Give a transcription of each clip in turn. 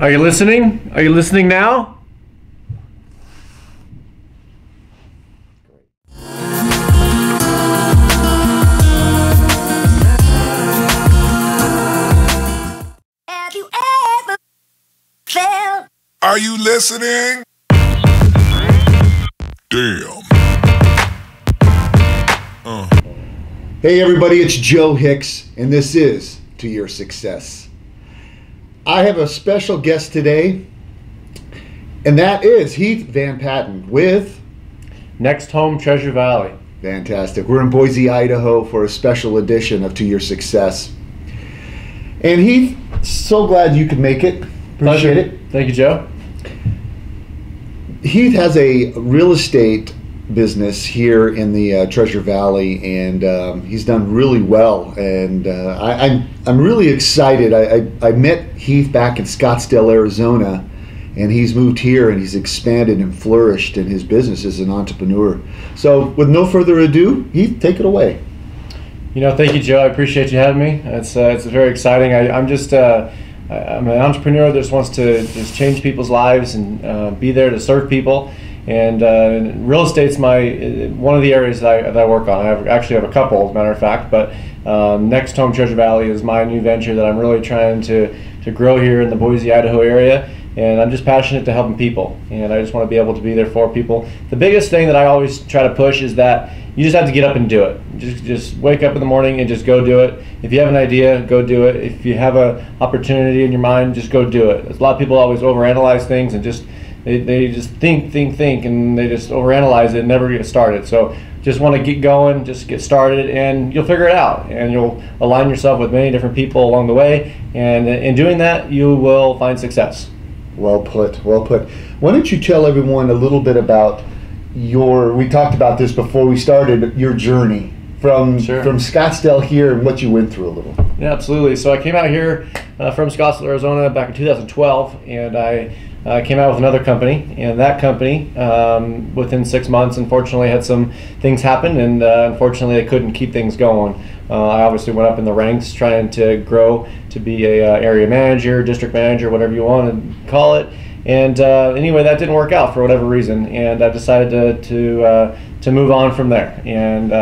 Are you listening? Are you listening now? Have you ever felt? Are you listening? Damn. Hey everybody, it's Joe Hicks, and this is To Your Success. I have a special guest today, and that is Heath Van Patten with... Next home, Treasure Valley. Fantastic. We're in Boise, Idaho for a special edition of To Your Success. And Heath, so glad you could make it. Appreciate it. Thank you, Joe. Heath has a real estate business here in the Treasure Valley, and he's done really well. And I'm really excited. I met Heath back in Scottsdale, Arizona, and he's moved here and he's expanded and flourished in his business as an entrepreneur. So, with no further ado, Heath, take it away. Thank you, Joe. I appreciate you having me. It's very exciting. I'm an entrepreneur that just wants to just change people's lives and be there to serve people. And real estate's one of the areas that I work on. I actually have a couple, as a matter of fact. But Next Home Treasure Valley is my new venture that I'm really trying to grow here in the Boise, Idaho area. And I'm just passionate to helping people, and I just want to be able to be there for people. The biggest thing that I always try to push is that you just have to get up and do it. Just wake up in the morning and just go do it. If you have an idea, go do it. If you have an opportunity in your mind, just go do it. A lot of people always overanalyze things and they just think, and they just overanalyze it and never get started. So just want to get going, just get started, and you'll figure it out. And you'll align yourself with many different people along the way. And in doing that, you will find success. Well put, well put. Why don't you tell everyone a little bit about we talked about this before we started, your journey from Scottsdale here and what you went through a little. Yeah, absolutely. So I came out here from Scottsdale, Arizona back in 2012, and I came out with another company, and that company within 6 months unfortunately had some things happen, and unfortunately they couldn't keep things going. I obviously went up in the ranks trying to grow to be a area manager, district manager, whatever you want to call it. And anyway, that didn't work out for whatever reason, and I decided to move on from there. And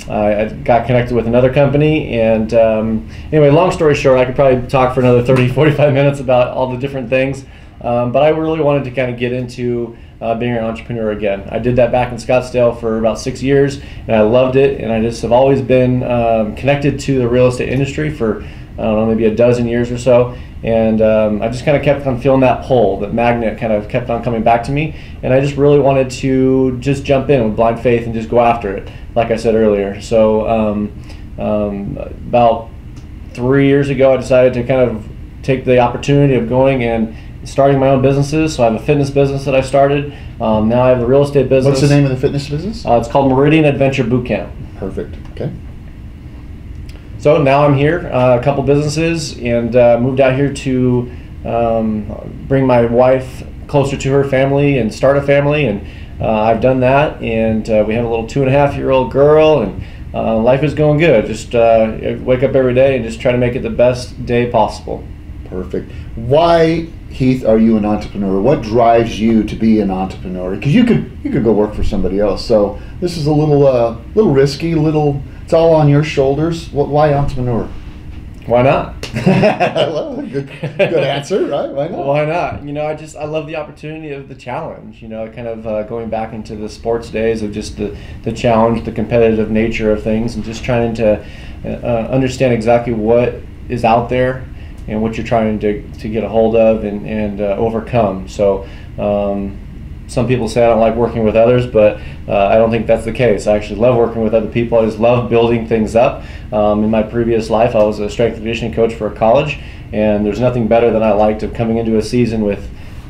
I got connected with another company, and anyway, long story short, I could probably talk for another 30-45 minutes about all the different things, but I really wanted to kind of get into being an entrepreneur again. I did that back in Scottsdale for about 6 years, and I loved it, and I just have always been connected to the real estate industry for, I don't know, maybe a dozen years or so. And I just kind of kept on feeling that pull, that magnet kind of kept on coming back to me, and I just really wanted to just jump in with blind faith and just go after it, like I said earlier. So about 3 years ago, I decided to kind of take the opportunity of going and starting my own businesses. So I have a fitness business that I started. Now I have the real estate business. What's the name of the fitness business? It's called Meridian Adventure Boot Camp. Perfect. Okay. So now I'm here, a couple businesses, and moved out here to bring my wife closer to her family and start a family, and I've done that, and we have a little 2.5-year-old girl, and life is going good. Just wake up every day and just try to make it the best day possible. Perfect. Why, Heath, are you an entrepreneur? What drives you to be an entrepreneur? Because you could go work for somebody else. So this is a little risky, it's all on your shoulders. Why entrepreneur? Why not? Well, good answer, right? Why not? Why not? I love the opportunity of the challenge. Kind of going back into the sports days of just the challenge, the competitive nature of things, and just trying to understand exactly what is out there and what you're trying to get a hold of and overcome. So some people say I don't like working with others, but I don't think that's the case. I actually love working with other people. I just love building things up. In my previous life, I was a strength and conditioning coach for a college, and there's nothing better than I liked of coming into a season with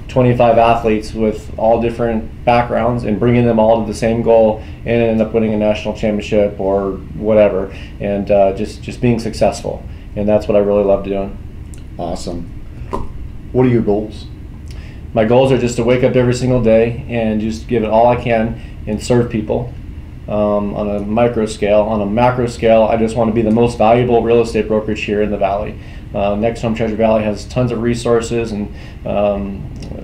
25 athletes with all different backgrounds and bringing them all to the same goal and end up winning a national championship or whatever, and just being successful. And that's what I really love doing. Awesome. What are your goals? My goals are just to wake up every single day and just give it all I can and serve people on a micro scale. On a macro scale, I just want to be the most valuable real estate brokerage here in the Valley. Next Home Treasure Valley has tons of resources and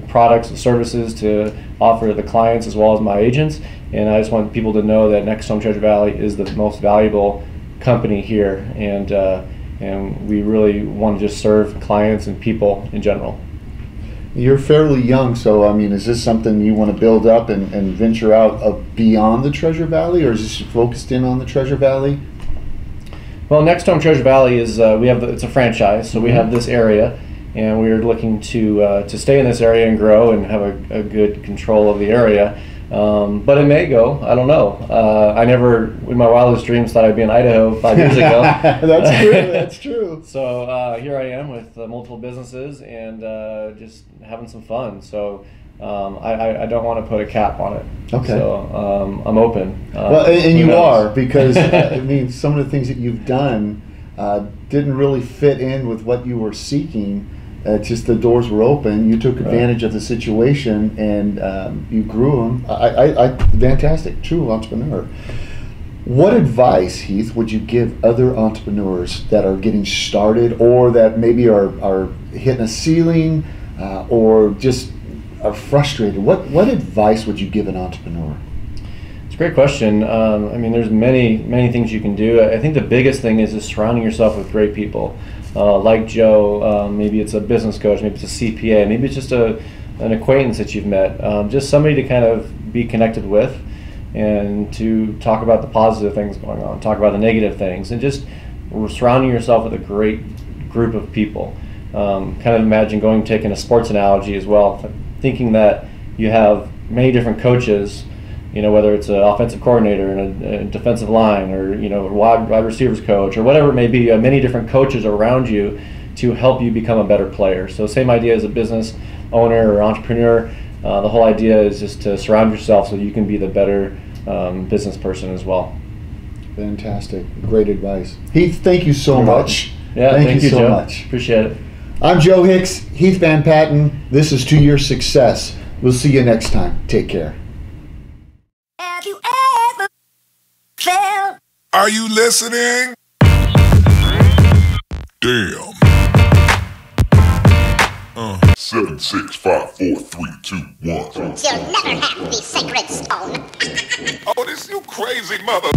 products and services to offer to the clients as well as my agents. And I just want people to know that Next Home Treasure Valley is the most valuable company here, and we really want to just serve clients and people in general. You're fairly young, so I mean, is this something you want to build up and venture out beyond the Treasure Valley, or is this focused in on the Treasure Valley? Well, Next Home Treasure Valley is it's a franchise, so we have this area, and we're looking to stay in this area and grow and have a good control of the area. But it may go. I don't know. I never, in my wildest dreams, thought I'd be in Idaho 5 years ago. That's true. That's true. So here I am with multiple businesses and just having some fun. So I don't want to put a cap on it. Okay. So I'm open. Well, and you are, because I mean, some of the things that you've done didn't really fit in with what you were seeking. Just the doors were open. You took advantage of the situation, and you grew them. Fantastic, true entrepreneur. What advice, Heath, would you give other entrepreneurs that are getting started, or that maybe are hitting a ceiling, or just are frustrated? What advice would you give an entrepreneur? It's a great question. I mean, there's many things you can do. I think the biggest thing is just surrounding yourself with great people. Like Joe, maybe it's a business coach, maybe it's a CPA, maybe it's just an acquaintance that you've met. Just somebody to kind of be connected with and to talk about the positive things going on, talk about the negative things, and just surrounding yourself with a great group of people. Kind of imagine taking a sports analogy as well, thinking that you have many different coaches, whether it's an offensive coordinator and a defensive line, or a wide receivers coach, or whatever it may be. You have many different coaches around you to help you become a better player. So same idea as a business owner or entrepreneur. The whole idea is just to surround yourself so you can be the better business person as well. Fantastic. Great advice. Heath, thank you so much. Yeah, thank you, so Joe. much. Appreciate it. I'm Joe Hicks, Heath Van Patten. This is To Your Success. We'll see you next time. Take care. Have you ever felt? Are you listening? Damn. 7, 6, 5, 4, 3, 2, 1. You'll never have the sacred stone. Oh, this you crazy mother.